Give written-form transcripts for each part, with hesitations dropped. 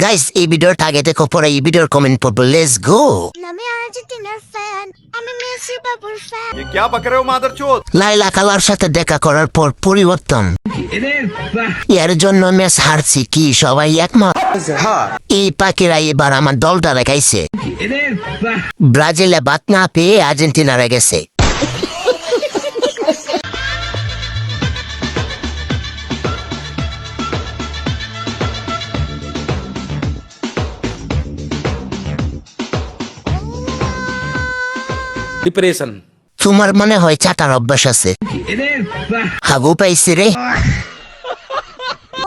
Guys এই ভিডিওর আগে দেখো পরে এই ভিডিওর কমেন্ট পড়বো লেটস গো আমি আর্জেন্টিনার ফ্যান আমি মেসি বাবুর ফ্যান ये क्या बक रहे हो मादरचोद। লাইলা কালার সাথে দেখা করার পর পরিবর্তন এর জন্য ম্যাচ হারছি কি সবাই একমত এই পাখিরা এবার আমার দলটা রেখাইছে ব্রাজিলে বাদ না পেয়ে আর্জেন্টিনারে গেছে ডিপ্রেশন তোমার মনে হয় চাটার অভ্যাস আছে হাগু পাইছে রে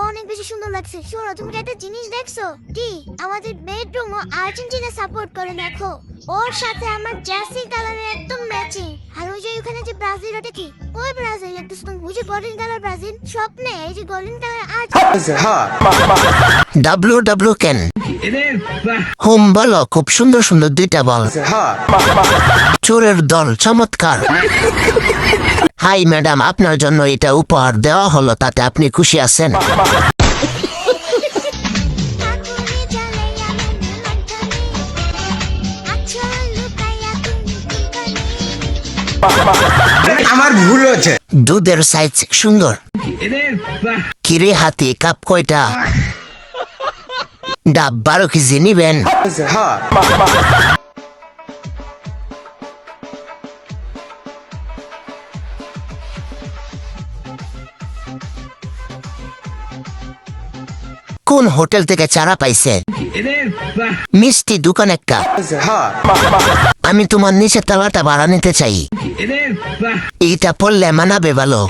অনেক বেশি সুন্দর লাগছে শোনো তুমি কি একটা জিনিস দেখছো কি আমাদের বেডরুমও আর্জেন্টিনা সাপোর্ট করে দেখো ওর সাথে আমার জার্সি কালারের একদম ম্যাচিং আর ওই যে ওখানে যে ব্রাজিল ওটা কি ওই ব্রাজিল একটু ওই যে গোল্ডেন কালার ব্রাজিল স্বপ্নে এই যে গোল্ডেন কালার ডাব্লিউ ডাব্লিউ কেন হোম বলো খুব সুন্দর সুন্দর দুইটা বল চোরের দল চমৎকার হাই ম্যাডাম আপনার জন্য এটা উপহার দেওয়া হলো তাতে আপনি খুশি আছেন আমার ভুল হচ্ছে দুধের সাইজ সুন্দর কিরে হাতি কাপ কয়টা ডাব 12 কেজি নিবেন কোন হোটেল থেকে চারা পাইছে মিষ্টি দোকান একটা আমি তোমার নিচে তলাটা ভাড়া নিতে চাই এইটা পড়লে মানাবে ভালো